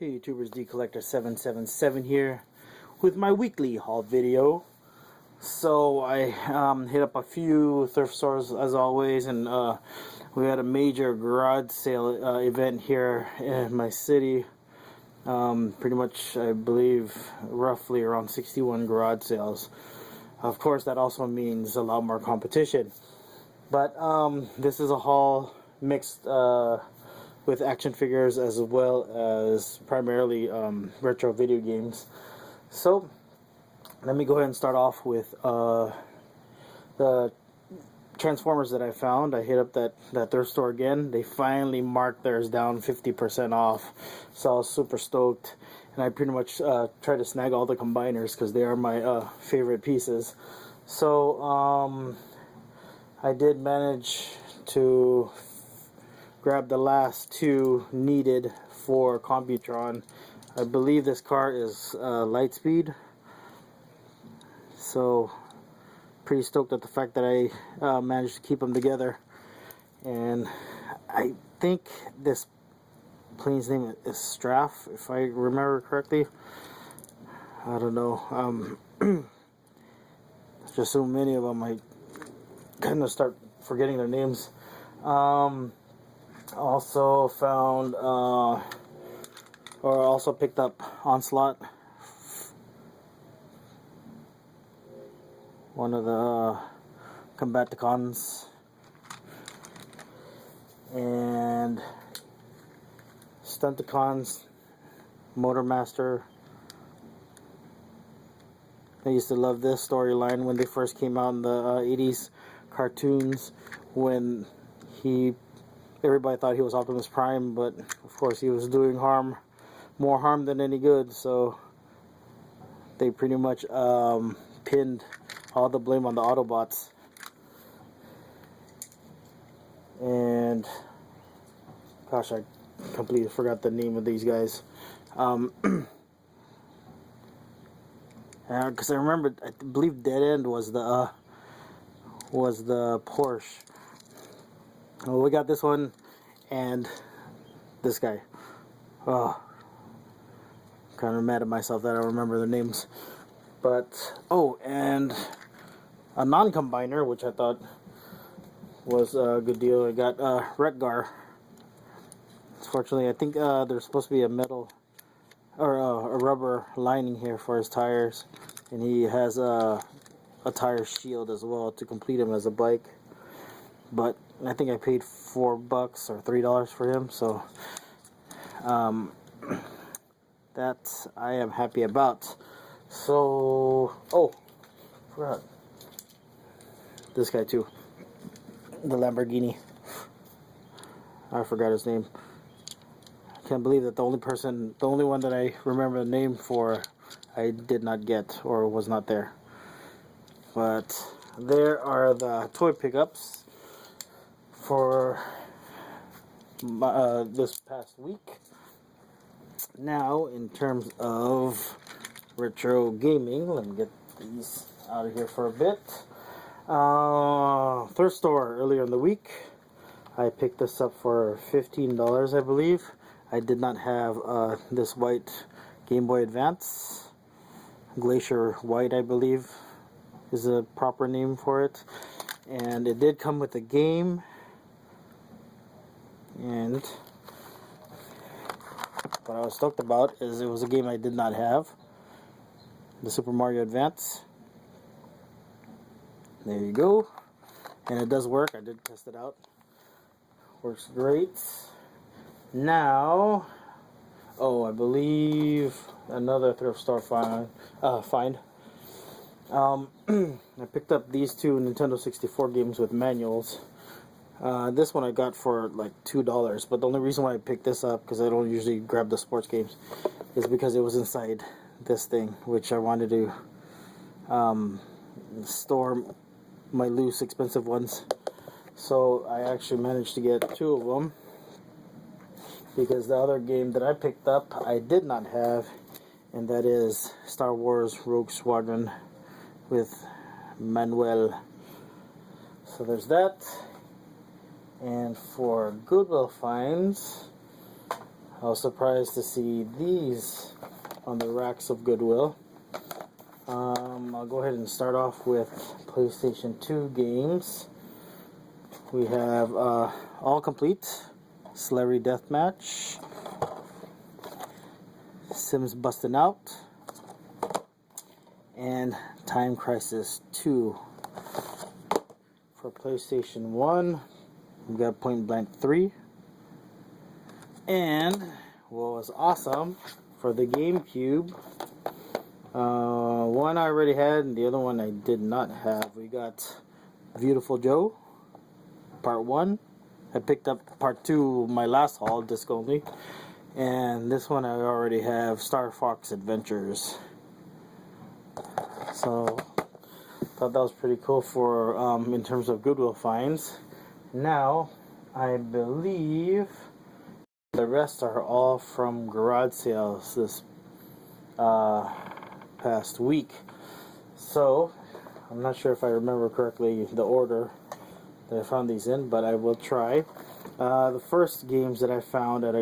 Hey YouTubers, DCollector777 here with my weekly haul video. So I hit up a few thrift stores as always, and we had a major garage sale event here in my city. Pretty much, I believe, roughly around 61 garage sales. Of course, that also means a lot more competition. But this is a haul mixed with action figures as well as primarily retro video games. So let me go ahead and start off with the Transformers that I found. I hit up that thrift store again. They finally marked theirs down 50% off, so I was super stoked, and I pretty much tried to snag all the combiners because they are my favorite pieces. So I did manage to grab the last two needed for Computron. I believe this car is Lightspeed, so pretty stoked at the fact that I managed to keep them together. And I think this plane's name is Straff, if I remember correctly. I don't know. Just so many of them, I kind of start forgetting their names. Also found also picked up Onslaught, one of the Combaticons, and Stunticons, Motormaster. I used to love this storyline when they first came out in the 80s cartoons, when everybody thought he was Optimus Prime, but of course he was doing more harm than any good, so they pretty much pinned all the blame on the Autobots. And gosh, I completely forgot the name of these guys. Because I remember, I believe Dead End was the Porsche. Well, we got this one and this guy. Oh, kind of mad at myself that I don't remember the names. But oh, and a non-combiner, which I thought was a good deal. I got Retgar. Unfortunately, I think there's supposed to be a metal or a rubber lining here for his tires, and he has a tire shield as well to complete him as a bike. But I think I paid $4 or $3 for him, so that I am happy about. So, oh, forgot this guy too, the Lamborghini. I forgot his name. I can't believe that the only one that I remember the name for, I did not get or was not there. But there are the toy pickups for this past week. Now, in terms of retro gaming, let me get these out of here for a bit. Thrift store earlier in the week, I picked this up for $15, I believe. I did not have this white Game Boy Advance. Glacier White, I believe, is a proper name for it. And it did come with a game. And what I was stoked about is it was a game I did not have. The Super Mario Advance. There you go. And it does work. I did test it out. Works great. Now, oh, I believe another thrift store find. I picked up these two Nintendo 64 games with manuals. This one I got for like $2, but the only reason why I picked this up, because I don't usually grab the sports games, is because it was inside this thing, which I wanted to store my loose, expensive ones. So I actually managed to get two of them, because the other game that I picked up I did not have, and that is Star Wars Rogue Squadron with Manuel. So there's that. And for Goodwill finds, I was surprised to see these on the racks of Goodwill. I'll go ahead and start off with PlayStation 2 games. We have All Complete, Celebrity Deathmatch, Sims Bustin' Out, and Time Crisis 2. For PlayStation 1, we got Point Blank 3. And what was awesome for the GameCube, one I already had and the other one I did not have. We got Beautiful Joe, Part 1. I picked up Part 2 my last haul, disc only. And this one I already have, Star Fox Adventures. So thought that was pretty cool for in terms of Goodwill finds. Now I believe the rest are all from garage sales this past week. So I'm not sure if I remember correctly the order that I found these in, but I will try. The first games that I found at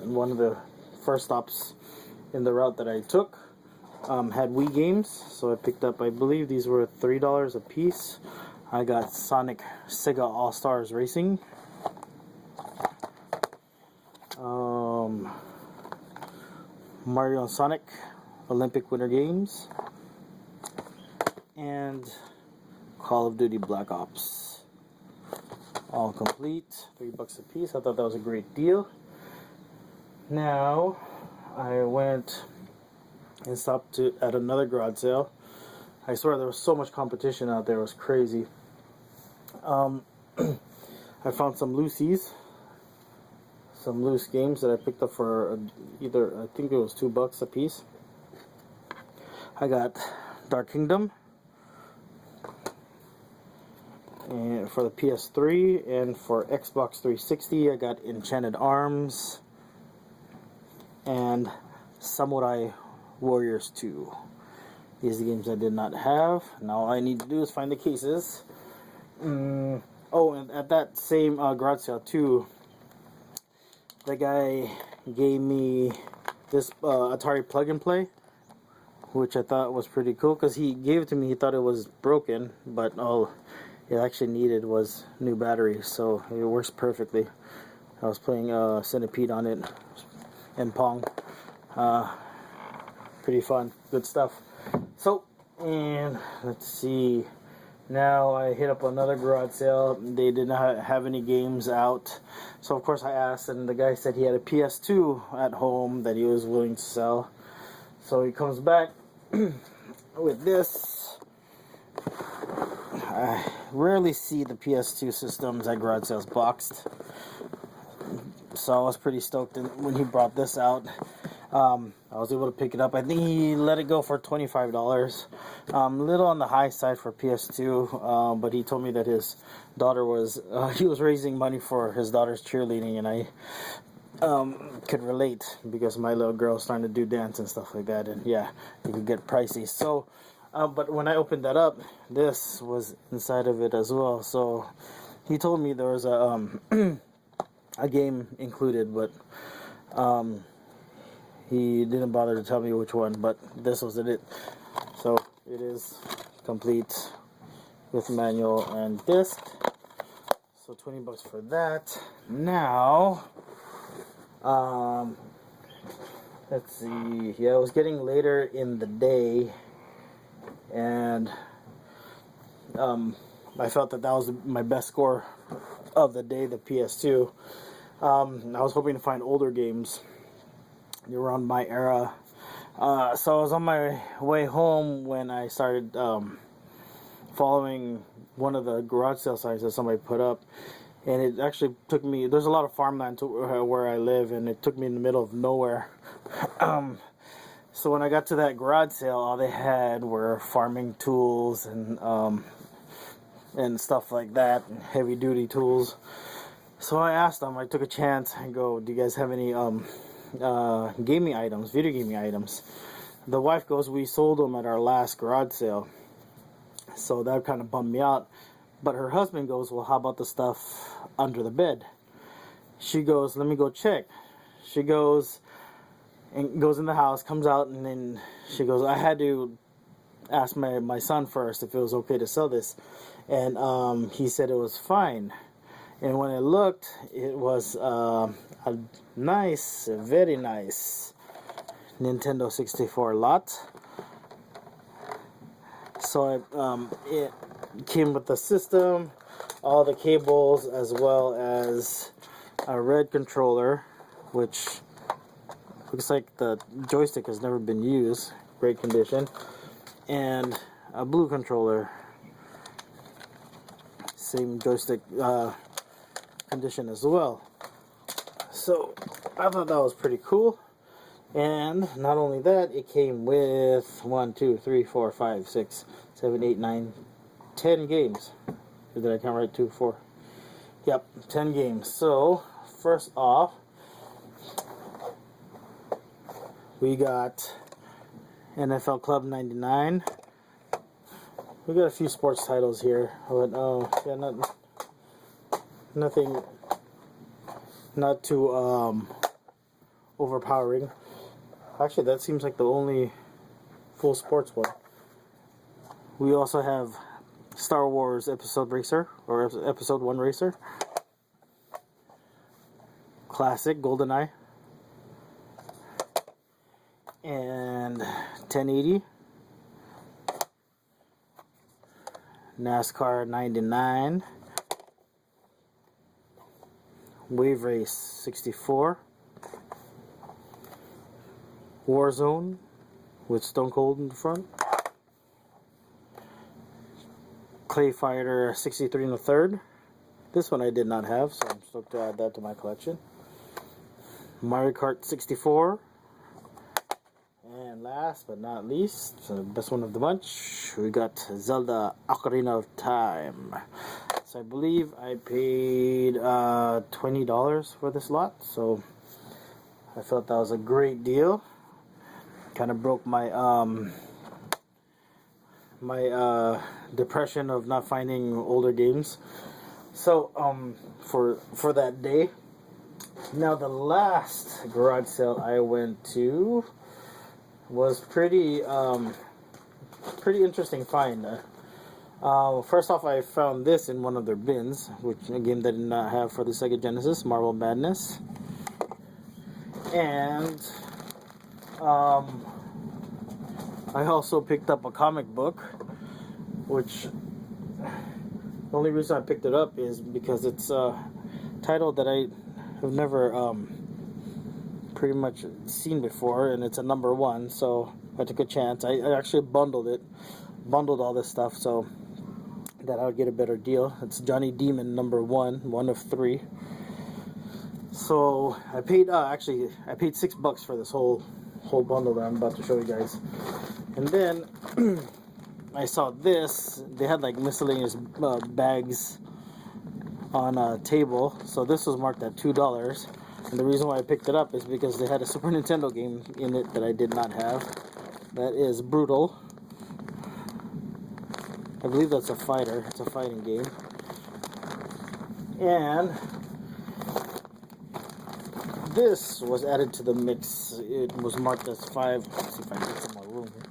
one of the first stops in the route that I took had Wii games, so I picked up, I believe these were $3 a piece. I got Sonic Sega All-Stars Racing, Mario and Sonic Olympic Winter Games, and Call of Duty Black Ops. All complete, $3 a piece. I thought that was a great deal. Now I went and stopped at another garage sale. I swear there was so much competition out there, it was crazy. I found some loosies, some loose games that I picked up for either, I think it was $2 a piece. I got Dark Kingdom and for the PS3, and for Xbox 360 I got Enchanted Arms and Samurai Warriors 2. These are the games I did not have. Now all I need to do is find the cases. Oh, and at that same garage sale too, the guy gave me this Atari Plug and Play, which I thought was pretty cool because he gave it to me. He thought it was broken, but all it actually needed was new batteries, so it works perfectly. I was playing Centipede on it and Pong. Pretty fun, good stuff. So, and let's see. Now I hit up another garage sale. They did not have any games out, so of course I asked, and the guy said he had a PS2 at home that he was willing to sell. So he comes back with this. I rarely see the PS2 systems at garage sales boxed, so I was pretty stoked when he brought this out. I was able to pick it up. I think he let it go for $25. Little on the high side for PS2, but he told me that his daughter was, he was raising money for his daughter's cheerleading, and I could relate because my little girl's starting to do dance and stuff like that, and yeah, it could get pricey. So, but when I opened that up, this was inside of it as well. So he told me there was a a game included, but he didn't bother to tell me which one, but this was it. So it is complete with manual and disc. So $20 for that. Now, let's see. Yeah, it was getting later in the day, and I felt that was my best score of the day, the PS2. I was hoping to find older games around my era. So I was on my way home when I started following one of the garage sale signs that somebody put up, and it actually took me, there's a lot of farmland to where I live, and it took me in the middle of nowhere. So when I got to that garage sale, all they had were farming tools and stuff like that, and heavy duty tools. So I asked them, I took a chance and go, do you guys have any gaming items, video gaming items? The wife goes, we sold them at our last garage sale. So that kind of bummed me out. But her husband goes, well, how about the stuff under the bed? She goes, let me go check. she goes in the house, comes out, and then she goes, I had to ask my son first if it was okay to sell this, and he said it was fine. And when I looked, it was a nice, very nice Nintendo 64 lot. So it came with the system, all the cables, as well as a red controller, which looks like the joystick has never been used, great condition, and a blue controller, same joystick condition as well. So I thought that was pretty cool. And not only that, it came with 1, 2, 3, 4, 5, 6, 7, 8, 9, 10 games. Did I count right? 2, 4. Yep, 10 games. So first off, we got NFL Club 99. We got a few sports titles here, but yeah, nothing, not too overpowering. Actually, that seems like the only full sports one. We also have Star Wars Episode Racer, or Episode 1 Racer. Classic GoldenEye. And 1080. NASCAR 99. Wave Race 64. Warzone with Stone Cold in the front. Clay Fighter 63 1/3. This one I did not have, so I'm stoked to add that to my collection. Mario Kart 64. And last but not least, the best one of the bunch, we got Zelda Ocarina of Time. So I believe I paid $20 for this lot, so I felt that was a great deal. Kind of broke my depression of not finding older games. So for that day. Now the last garage sale I went to was pretty interesting find. First off, I found this in one of their bins, which a game that I did not have for the Sega Genesis, Marble Madness. And I also picked up a comic book, which the only reason I picked it up is because it's a title that I have never pretty much seen before, and it's a #1, so I took a chance. I actually bundled all this stuff so that I would get a better deal. It's Johnny Demon #1, 1 of 3. So I paid actually I paid $6 for this whole bundle that I'm about to show you guys. And then I saw this. They had like miscellaneous bags on a table, so this was marked at $2. And the reason why I picked it up is because they had a Super Nintendo game in it that I did not have. That is Brutal. I believe that's a fighter. It's a fighting game. And this was added to the mix. It was marked as 5. Let's see if I can get some more room here.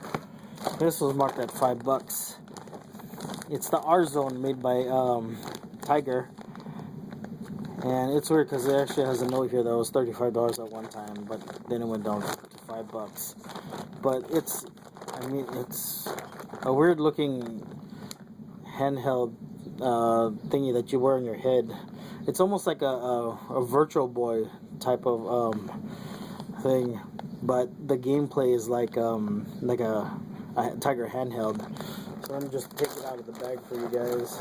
This was marked at $5. It's the R-Zone made by Tiger. And it's weird because it actually has a note here that was $35 at one time, but then it went down to $5. But it's a weird looking handheld thingy that you wear on your head. It's almost like a Virtual Boy type of thing, but the gameplay is like a Tiger handheld. So let me just take it out of the bag for you guys.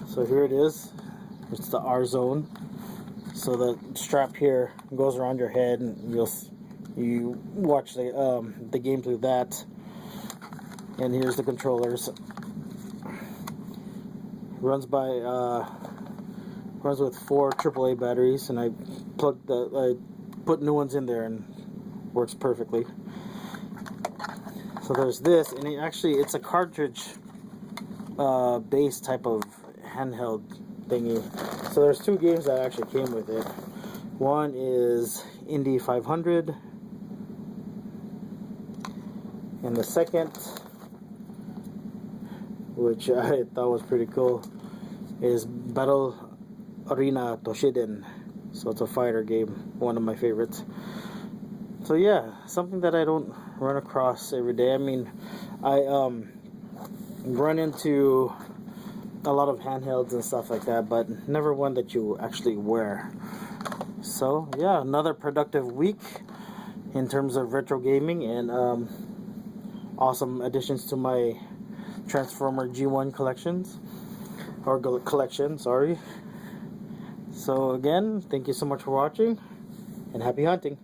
So here it is. It's the R-Zone. So the strap here goes around your head, and you watch the game through that. And here's the controllers. Runs with 4 AAA batteries, and I put new ones in there, and works perfectly. So there's this, and it's a cartridge based type of handheld thingy. So there's two games that actually came with it. One is Indy 500, and the second, which I thought was pretty cool, is Battle Arena Toshiden. So it's a fighter game, one of my favorites. So yeah, something that I don't run across every day. I mean, I run into a lot of handhelds and stuff like that, but never one that you actually wear. So yeah, another productive week in terms of retro gaming, and awesome additions to my Transformer G1 collections, or collection, sorry. So again, thank you so much for watching, and happy hunting.